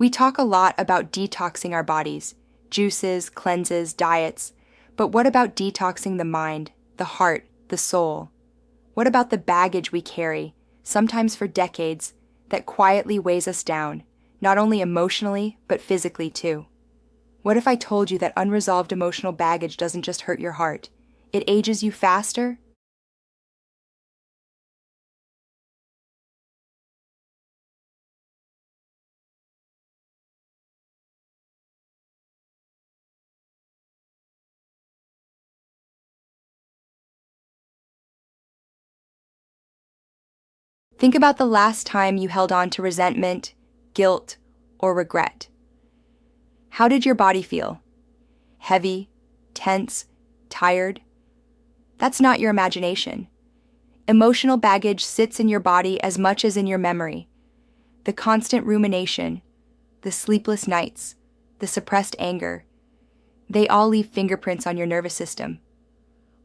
We talk a lot about detoxing our bodies, juices, cleanses, diets, but what about detoxing the mind, the heart, the soul? What about the baggage we carry, sometimes for decades, that quietly weighs us down, not only emotionally, but physically too? What if I told you that unresolved emotional baggage doesn't just hurt your heart, it ages you faster? Think about the last time you held on to resentment, guilt, or regret. How did your body feel? Heavy, tense, tired? That's not your imagination. Emotional baggage sits in your body as much as in your memory. The constant rumination, the sleepless nights, the suppressed anger, they all leave fingerprints on your nervous system.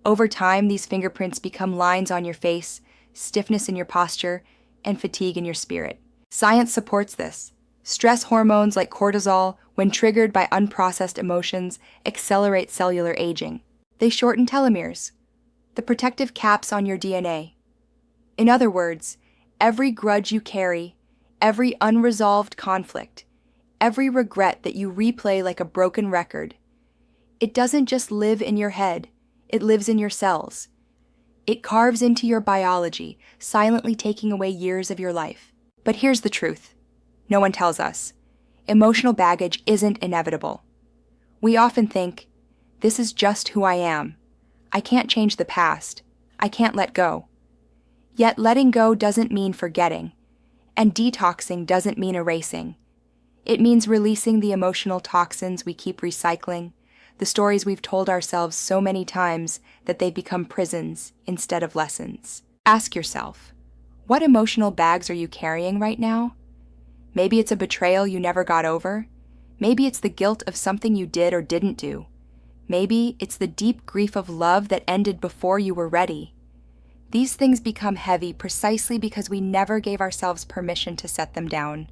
Over time, these fingerprints become lines on your face, stiffness in your posture, and fatigue in your spirit. Science supports this. Stress hormones like cortisol, when triggered by unprocessed emotions, accelerate cellular aging. They shorten telomeres, the protective caps on your DNA. In other words, every grudge you carry, every unresolved conflict, every regret that you replay like a broken record, it doesn't just live in your head, it lives in your cells. It carves into your biology, silently taking away years of your life. But here's the truth. No one tells us. Emotional baggage isn't inevitable. We often think, this is just who I am. I can't change the past. I can't let go. Yet letting go doesn't mean forgetting, and detoxing doesn't mean erasing. It means releasing the emotional toxins we keep recycling, the stories we've told ourselves so many times that they've become prisons instead of lessons. Ask yourself, what emotional bags are you carrying right now? Maybe it's a betrayal you never got over. Maybe it's the guilt of something you did or didn't do. Maybe it's the deep grief of love that ended before you were ready. These things become heavy precisely because we never gave ourselves permission to set them down.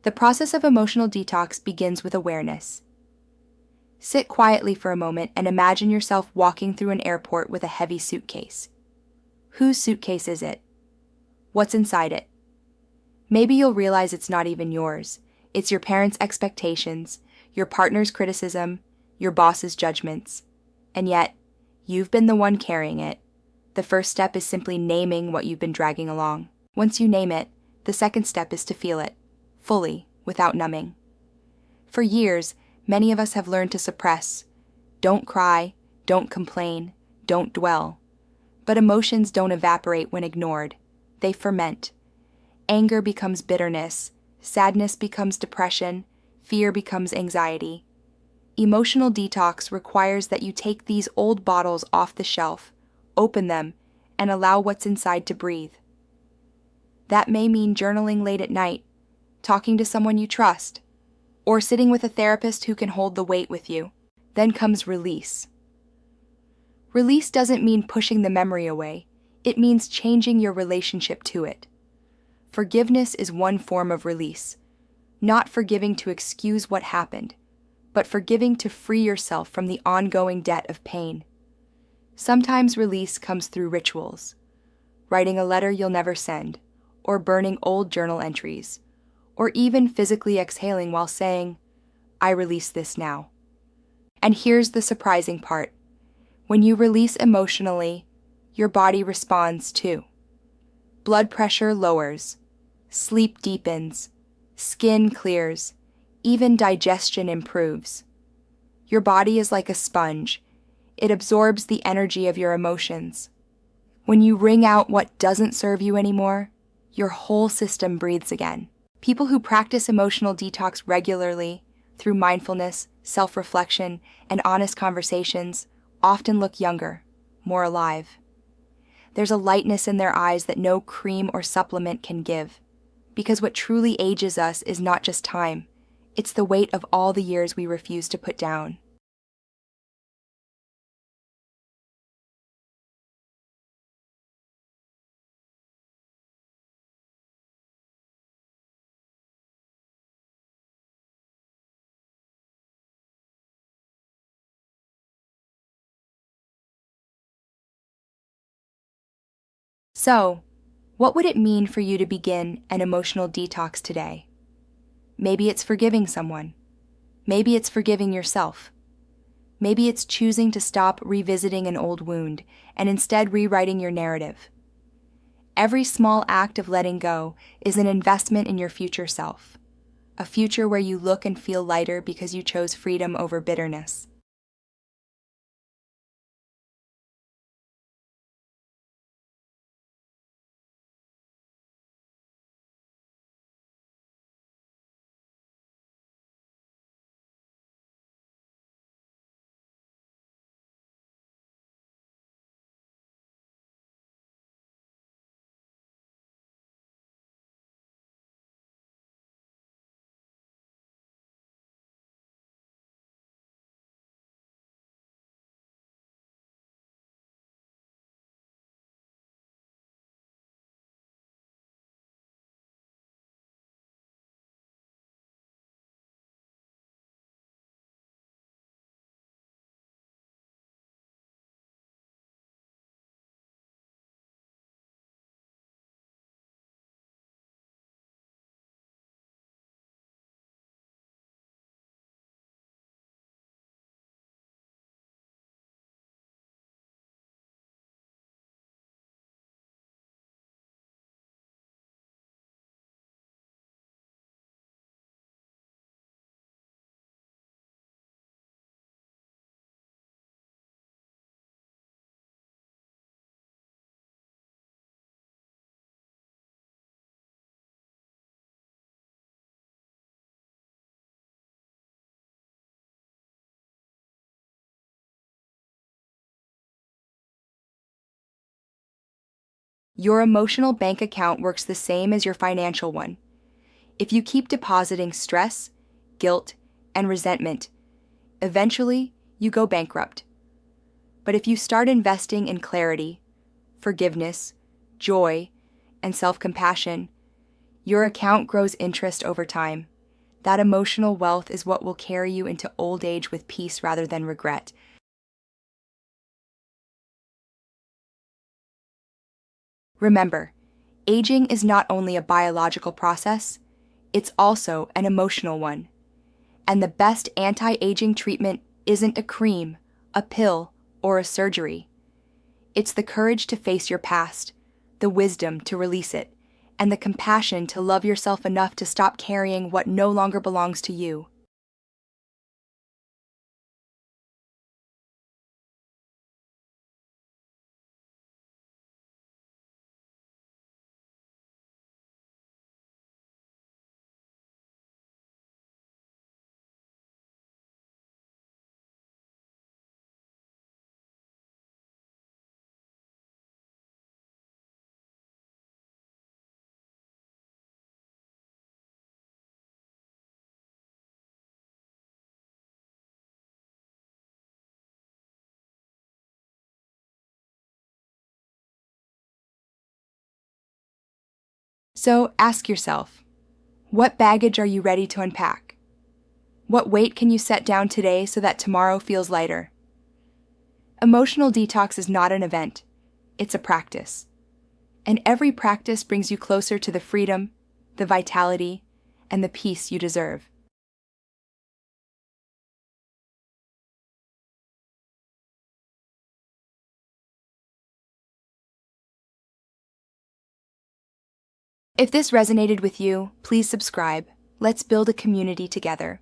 The process of emotional detox begins with awareness. Sit quietly for a moment and imagine yourself walking through an airport with a heavy suitcase. Whose suitcase is it? What's inside it? Maybe you'll realize it's not even yours. It's your parents' expectations, your partner's criticism, your boss's judgments. And yet, you've been the one carrying it. The first step is simply naming what you've been dragging along. Once you name it, the second step is to feel it, fully, without numbing. For years, many of us have learned to suppress. Don't cry, don't complain, don't dwell. But emotions don't evaporate when ignored. They ferment. Anger becomes bitterness, sadness becomes depression, fear becomes anxiety. Emotional detox requires that you take these old bottles off the shelf, open them, and allow what's inside to breathe. That may mean journaling late at night, talking to someone you trust, or sitting with a therapist who can hold the weight with you. Then comes release. Release doesn't mean pushing the memory away. It means changing your relationship to it. Forgiveness is one form of release, not forgiving to excuse what happened, but forgiving to free yourself from the ongoing debt of pain. Sometimes release comes through rituals, writing a letter you'll never send, or burning old journal entries, or even physically exhaling while saying, I release this now. And here's the surprising part. When you release emotionally, your body responds too. Blood pressure lowers, sleep deepens, skin clears, even digestion improves. Your body is like a sponge. It absorbs the energy of your emotions. When you wring out what doesn't serve you anymore, your whole system breathes again. People who practice emotional detox regularly, through mindfulness, self-reflection, and honest conversations, often look younger, more alive. There's a lightness in their eyes that no cream or supplement can give. Because what truly ages us is not just time, It's the weight of all the years we refuse to put down. So, what would it mean for you to begin an emotional detox today? Maybe it's forgiving someone. Maybe it's forgiving yourself. Maybe it's choosing to stop revisiting an old wound and instead rewriting your narrative. Every small act of letting go is an investment in your future self, a future where you look and feel lighter because you chose freedom over bitterness. Your emotional bank account works the same as your financial one. If you keep depositing stress, guilt, and resentment, eventually you go bankrupt. But if you start investing in clarity, forgiveness, joy, and self-compassion, your account grows interest over time. That emotional wealth is what will carry you into old age with peace rather than regret. Remember, aging is not only a biological process, it's also an emotional one. And the best anti-aging treatment isn't a cream, a pill, or a surgery. It's the courage to face your past, the wisdom to release it, and the compassion to love yourself enough to stop carrying what no longer belongs to you. So ask yourself, what baggage are you ready to unpack? What weight can you set down today so that tomorrow feels lighter? Emotional detox is not an event, it's a practice. And every practice brings you closer to the freedom, the vitality, and the peace you deserve. If this resonated with you, please subscribe. Let's build a community together.